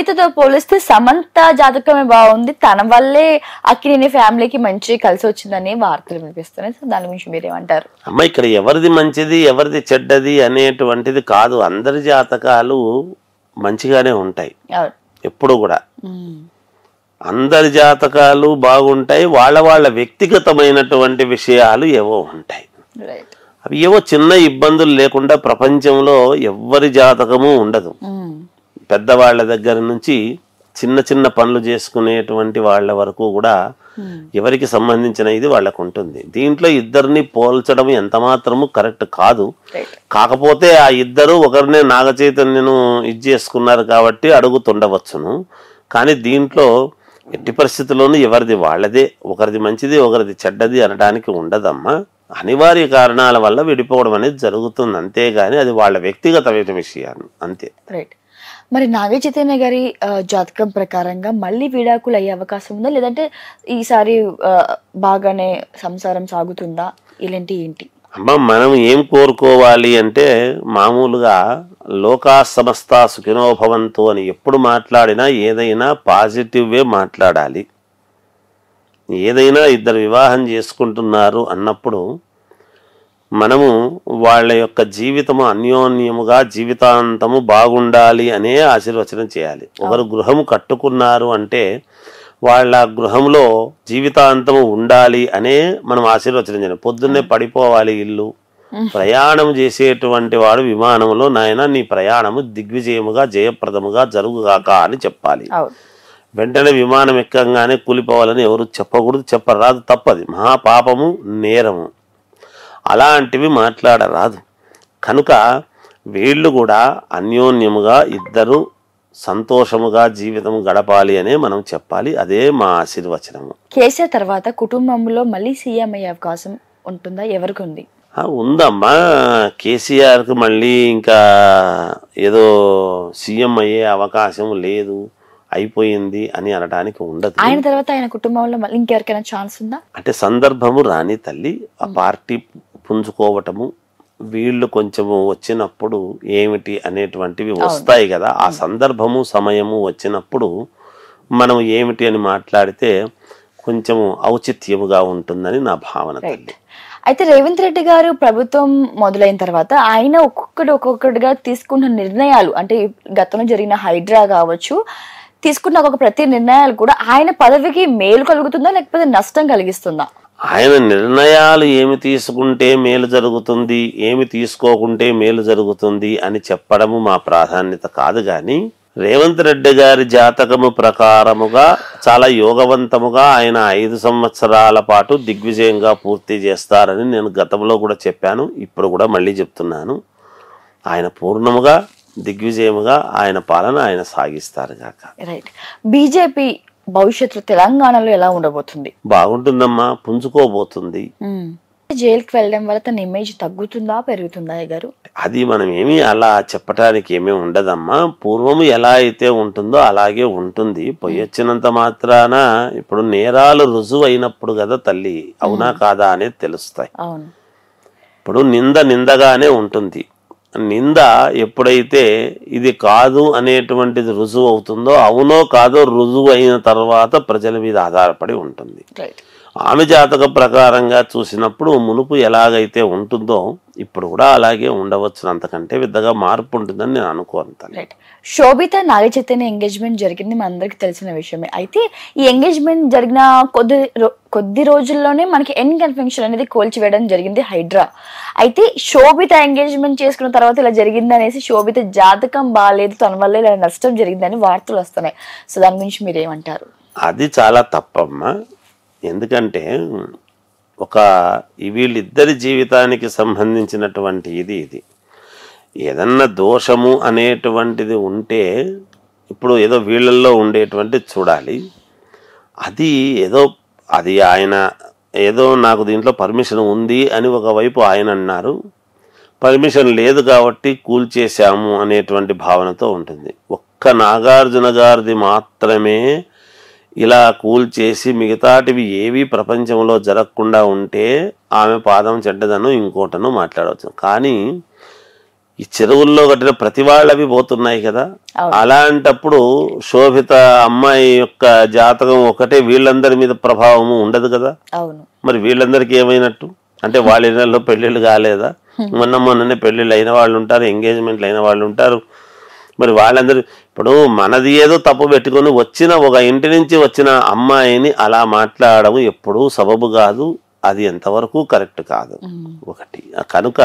శోభితతో పోలిస్తే సమంత జాతకమే బాగుంది, తన వల్లే అక్కినేని ఫ్యామిలీకి మంచి కలిసి వచ్చిందని వార్తలు వినిపిస్తున్నాయి. సో దాని గురించి మీరేమంటారు? అమ్మ, ఇక్కడ ఎవరిది మంచిది ఎవరిది చెడ్డది అనేటువంటిది కాదు. అందరి జాతకాలు మంచిగానే ఉంటాయి ఎప్పుడు కూడా. అందరి జాతకాలు బాగుంటాయి. వాళ్ళ వాళ్ళ వ్యక్తిగతమైనటువంటి విషయాలు ఏవో ఉంటాయి. అవి ఏవో చిన్న ఇబ్బందులు లేకుండా ప్రపంచంలో ఎవ్వరి జాతకము ఉండదు. పెద్దవాళ్ళ దగ్గర నుంచి చిన్న చిన్న పనులు చేసుకునేటువంటి వాళ్ళ వరకు కూడా ఎవరికి సంబంధించిన ఇది వాళ్ళకు ఉంటుంది. దీంట్లో ఇద్దరిని పోల్చడం ఎంత మాత్రము కరెక్ట్ కాదు. కాకపోతే ఆ ఇద్దరు ఒకరినే నాగ చైతన్యను ఇది చేసుకున్నారు కాబట్టి అడుగుతుండవచ్చును. కానీ దీంట్లో ఎట్టి పరిస్థితుల్లోనూ ఎవరిది వాళ్ళదే, ఒకరిది మంచిది ఒకరిది చెడ్డది అనడానికి ఉండదమ్మా. అనివార్య కారణాల వల్ల విడిపోవడం అనేది జరుగుతుంది, అంతేగాని అది వాళ్ళ వ్యక్తిగతమైన విషయాన్ని అంతే. రైట్. మరి నాగ చైతన్య గారి జాతకం ప్రకారంగా మళ్ళీ విడాకులు అయ్యే అవకాశం ఉందా, లేదంటే ఈసారి బాగానే సంసారం సాగుతుందా, ఇలాంటి ఏంటి? అమ్మ, మనం ఏం కోరుకోవాలి అంటే మామూలుగా లోకా సమస్త సుఖినో భవంతు అని ఎప్పుడు మాట్లాడినా ఏదైనా పాజిటివ్వే మాట్లాడాలి. ఏదైనా ఇద్దరు వివాహం చేసుకుంటున్నారు అన్నప్పుడు మనము వాళ్ళ యొక్క జీవితము అన్యోన్యముగా జీవితాంతము బాగుండాలి అనే ఆశీర్వచనం చేయాలి. ఒకరు గృహము కట్టుకున్నారు అంటే వాళ్ళ గృహంలో జీవితాంతము ఉండాలి అనే మనం ఆశీర్వచనం చేయాలి. పొద్దున్నే పడిపోవాలి ఇల్లు, ప్రయాణం చేసేటువంటి వాడు విమానంలో నాయన నీ ప్రయాణము దిగ్విజయముగా జయప్రదముగా జరుగుగాక అని చెప్పాలి. వెంటనే విమానం ఎక్కగానే కూలిపోవాలని ఎవరు చెప్పకూడదు, చెప్పరాదు, తప్పది, మహాపాపము, నేరము. అలాంటివి మాట్లాడరాదు. కనుక వీళ్ళు కూడా అన్యోన్యముగా ఇద్దరు సంతోషముగా జీవితం గడపాలి అనే మనం చెప్పాలి. అదే మా ఆశీర్వచనము. కేసీఆర్ తర్వాత కుటుంబంలో మళ్ళీ సీఎం అయ్యే అవకాశం ఉంటుందా, ఎవరికి ఉంది? ఉందమ్మా. కేసీఆర్కి మళ్ళీ ఇంకా ఏదో సీఎం అయ్యే అవకాశం లేదు, అయిపోయింది అని అనడానికి ఉండదు. ఆయన తర్వాత ఆయన కుటుంబంలో మళ్ళీ ఇంకెవరికైనా ఛాన్స్ ఉందా అంటే సందర్భము రాని తల్లి, ఆ పార్టీ పుంజుకోవటము వీళ్ళు కొంచెము వచ్చినప్పుడు ఏమిటి అనేటువంటివి వస్తాయి కదా. ఆ సందర్భము సమయము వచ్చినప్పుడు మనం ఏమిటి అని మాట్లాడితే కొంచెము ఔచిత్యముగా ఉంటుందని నా భావన తల్లి. అయితే రేవంత్ రెడ్డి గారు ప్రభుత్వం మొదలైన తర్వాత ఆయన ఒక్కొక్కటిగా తీసుకున్న నిర్ణయాలు, అంటే గతంలో జరిగిన హైడ్రా కావచ్చు, తీసుకున్న ఒక్కొక్క ప్రతి నిర్ణయాలు కూడా ఆయన పదవికి మేలు కలుగుతుందా లేకపోతే నష్టం కలిగిస్తుందా? ఆయన నిర్ణయాలు ఏమి తీసుకుంటే మేలు జరుగుతుంది, ఏమి తీసుకోకుంటే మేలు జరుగుతుంది అని చెప్పడము మా ప్రాధాన్యత కాదు. కానీ రేవంత్ రెడ్డి గారి జాతకము ప్రకారముగా చాలా యోగవంతముగా ఆయన 5 సంవత్సరాల పాటు దిగ్విజయంగా పూర్తి చేస్తారని నేను గతంలో కూడా చెప్పాను, ఇప్పుడు కూడా మళ్ళీ చెప్తున్నాను. ఆయన పూర్ణముగా దిగ్విజయముగా ఆయన పాలన ఆయన సాగిస్తారు కాక. రైట్. బీజేపీ భవిష్యత్తు తెలంగాణలో ఎలా ఉండబోతుంది? బాగుంటుందమ్మా, పుంజుకోబోతుంది. జైలుకి వెళ్ళడం వల్ల తన ఇమేజ్ తగ్గుతుందా పెరుగుతుందా గారు? అది మనం ఏమీ అలా చెప్పడానికి ఏమీ ఉండదమ్మా. పూర్వము ఎలా అయితే ఉంటుందో అలాగే ఉంటుంది. పోయొచ్చినంత మాత్రాన ఇప్పుడు నేరాలు రుజువు అయినప్పుడు కదా తల్లి, అవునా కాదా అనేది తెలుస్తాయి. ఇప్పుడు నిందగానే ఉంటుంది. నింద ఎప్పుడైతే ఇది కాదు అనేటువంటిది రుజువు అవుతుందో, అవునో కాదో రుజువు అయిన తర్వాత ప్రజల మీద ఆధారపడి ఉంటుంది. ఆమె జాతక ప్రకారంగా చూసినప్పుడు మునుపు ఎలాగైతే ఉంటుందో ఇప్పుడు కూడా అలాగే ఉండవచ్చు, అంతకంటే పెద్దగా మార్పు ఉంటుందని నేను అనుకోను. శోభిత నాగ చైతన్య ఎంగేజ్మెంట్ జరిగింది, మన అందరికి తెలిసిన విషయమే. అయితే ఈ ఎంగేజ్మెంట్ జరిగిన కొద్ది రోజుల్లోనే మనకి ఎన్ కన్ఫెక్షన్ అనేది కోల్చివేయడం జరిగింది హైడ్రా. అయితే శోభిత ఎంగేజ్మెంట్ చేసుకున్న తర్వాత ఇలా జరిగింది అనేసి శోభిత జాతకం బాగాలేదు, తన వల్ల ఇలా నష్టం జరిగిందని వార్తలు వస్తున్నాయి. సో దాని గురించి మీరు ఏమంటారు? అది చాలా తప్పమ్మా. ఎందుకంటే వీళ్ళిద్దరి జీవితానికి సంబంధించినటువంటి ఇది ఏదన్నా దోషము అనేటువంటిది ఉంటే ఇప్పుడు ఏదో వీళ్ళల్లో ఉండేటువంటి చూడాలి. అది ఆయన ఏదో నాకు దీంట్లో పర్మిషన్ ఉంది అని ఒకవైపు ఆయన అన్నారు, పర్మిషన్ లేదు కాబట్టి కూల్చేశాము అనేటువంటి భావనతో ఉంటుంది. ఒక్క నాగార్జున గారిది మాత్రమే ఇలా కూల్చేసి మిగతాటివి ఏవి ప్రపంచంలో జరగకుండా ఉంటే ఆమె పాదం చెడ్డదను ఇంకోటను మాట్లాడవచ్చు. కానీ ఈ చెరువుల్లో కట్టిన ప్రతి వాళ్ళవి పోతున్నాయి కదా. అవును. అలాంటప్పుడు శోభిత అమ్మాయి యొక్క జాతకం ఒకటే వీళ్ళందరి మీద ప్రభావము ఉండదు కదా. అవును. మరి వీళ్ళందరికీ ఏమైనట్టు? అంటే వాళ్ళ ఇళ్లలో పెళ్లిళ్ళు కాలేదా? మొన్ననే పెళ్లిళ్ళు అయిన వాళ్ళు ఉంటారు, ఎంగేజ్మెంట్లు అయిన వాళ్ళు ఉంటారు. మరి వాళ్ళందరూ ఇప్పుడు మనది ఏదో తప్పు పెట్టుకొని వచ్చిన ఒక ఇంటి నుంచి వచ్చిన అమ్మాయిని అలా మాట్లాడడం ఎప్పుడూ సబబు కాదు. అది ఎంతవరకు కరెక్ట్ కాదు. ఒకటి కనుక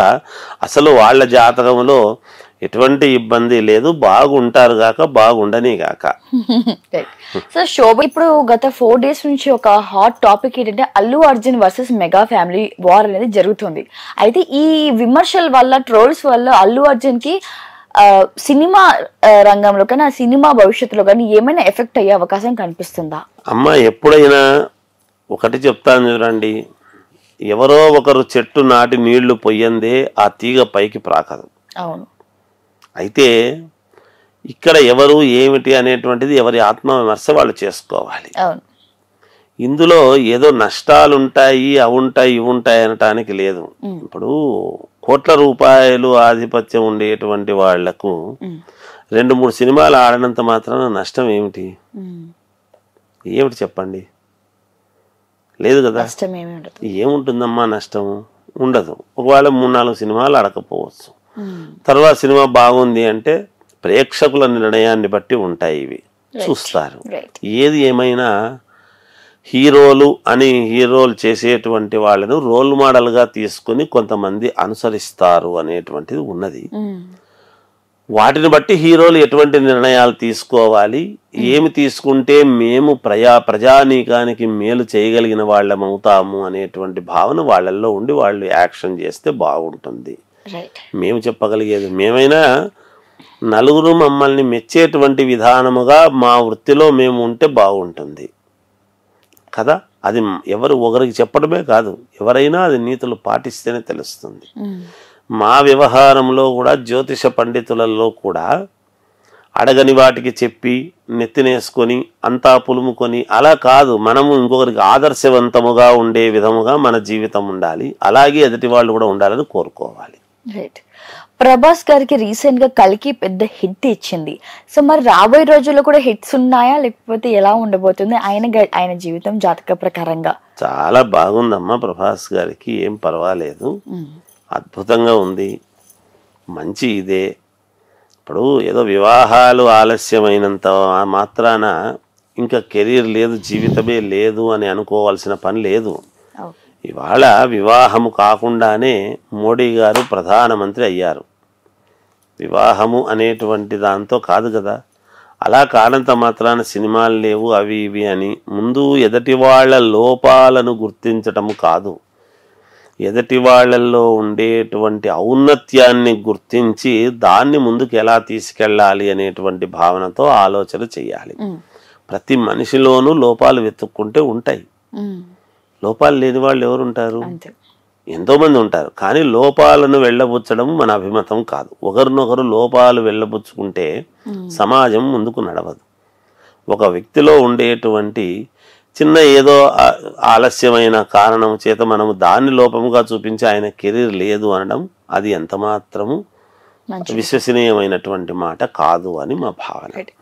అసలు వాళ్ళ జాతకంలో ఎటువంటి ఇబ్బంది లేదు, బాగుంటారు గాక బాగుండని గాక. సో శోభ ఇప్పుడు గత 4 days నుంచి ఒక హాట్ టాపిక్ ఏంటంటే Allu Arjun versus mega family war అనేది జరుగుతుంది. అయితే ఈ విమర్శల వల్ల, ట్రోల్స్ వల్ల అల్లు అర్జున్ కి సినిమా రంగంలో కానీ ఆ సినిమా భవిష్యత్తులో కానీ ఏమైనా ఎఫెక్ట్ అయ్యే అవకాశం కనిపిస్తుందా? అమ్మ ఎప్పుడైనా ఒకటి చెప్తాను చూడండి, ఎవరో ఒకరు చెట్టు నాటి నీళ్లు పొయ్యందే ఆ తీగ పైకి ప్రాకదు. అవును. అయితే ఇక్కడ ఎవరు ఏమిటి అనేటువంటిది ఎవరి ఆత్మవిమర్శ వాళ్ళు చేసుకోవాలి. అవును. ఇందులో ఏదో నష్టాలు ఉంటాయి, అవి ఉంటాయి, ఇవి ఉంటాయి అనటానికి లేదు. ఇప్పుడు కోట్ల రూపాయలు ఆధిపత్యం ఉండేటువంటి వాళ్లకు 2-3 సినిమాలు ఆడినంత మాత్రాన నష్టం ఏమిటి? ఏమిటి చెప్పండి? లేదు కదా. ఏముంటుందమ్మా నష్టం? ఉండదు. ఒకవేళ 3-4 సినిమాలు ఆడకపోవచ్చు. తర్వాత సినిమా బాగుంది అంటే ప్రేక్షకుల నిర్ణయాన్ని బట్టి ఉంటాయి, ఇవి చూస్తారు. ఏది ఏమైనా హీరోలు చేసేటువంటి వాళ్ళను రోల్ మోడల్గా తీసుకుని కొంతమంది అనుసరిస్తారు అనేటువంటిది ఉన్నది. వాటిని బట్టి హీరోలు ఎటువంటి నిర్ణయాలు తీసుకోవాలి, ఏమి తీసుకుంటే మేము ప్రజానీకానికి మేలు చేయగలిగిన వాళ్ళం అవుతాము అనేటువంటి భావన వాళ్ళల్లో ఉండి వాళ్ళు యాక్షన్ చేస్తే బాగుంటుంది. మేము చెప్పగలిగేది, మేమైనా నలుగురు మమ్మల్ని మెచ్చేటువంటి విధానముగా మా వృత్తిలో మేము ఉంటే బాగుంటుంది కదా. అది ఎవరు ఒకరికి చెప్పడమే కాదు, ఎవరైనా అది నీతులు పాటిస్తేనే తెలుస్తుంది. మా వ్యవహారంలో కూడా జ్యోతిష పండితులలో కూడా అడగని వాటికి చెప్పి నెత్తినేసుకొని అంతా పులుముకొని అలా కాదు. మనము ఇంకొకరికి ఆదర్శవంతముగా ఉండే విధముగా మన జీవితం ఉండాలి, అలాగే ఎదుటి వాళ్ళు కూడా ఉండాలని కోరుకోవాలి. ప్రభాస్ గారికి రీసెంట్ గా కల్కి పెద్ద హిట్ ఇచ్చింది. సో మరి రాబోయే రోజుల్లో కూడా హిట్స్ ఉన్నాయా, లేకపోతే ఎలా ఉండబోతుంది ఆయన జీవితం జాతక ప్రకారంగా? చాలా బాగుందమ్మా ప్రభాస్ గారికి, ఏం పర్వాలేదు, అద్భుతంగా ఉంది, మంచి ఇదే. ఇప్పుడు ఏదో వివాహాలు ఆలస్యమైనంత మాత్రాన ఇంకా కెరీర్ లేదు, జీవితమే లేదు అని అనుకోవాల్సిన పని లేదు. ఇవాళ వివాహము కాకుండానే మోడీ గారు ప్రధానమంత్రి అయ్యారు. వివాహము అనేటువంటి దాంతో కాదు కదా. అలా కానంత మాత్రాన సినిమాలు లేవు అవి ఇవి అని ముందు ఎదటి వాళ్ళ లోపాలను గుర్తించటము కాదు, ఎదటి వాళ్ళల్లో ఉండేటువంటి ఔన్నత్యాన్ని గుర్తించి దాన్ని ముందుకు ఎలా తీసుకెళ్ళాలి అనేటువంటి భావనతో ఆలోచన చేయాలి. ప్రతి మనిషిలోనూ లోపాలు వెతుక్కుంటే ఉంటాయి. లోపాలు లేని వాళ్ళు ఎవరు ఉంటారు? ఎంతోమంది ఉంటారు. కానీ లోపాలను వెళ్ళబుచ్చడం మన అభిమతం కాదు. ఒకరినొకరు లోపాలు వెళ్ళబుచ్చుకుంటే సమాజం ముందుకు నడవదు. ఒక వ్యక్తిలో ఉండేటువంటి చిన్న ఏదో ఆలస్యమైన కారణం చేత మనము దాన్ని లోపముగా చూపించి ఆయన కెరీర్ లేదు అనడం అది ఎంత మాత్రము విశ్వసనీయమైనటువంటి మాట కాదు అని మా భావన.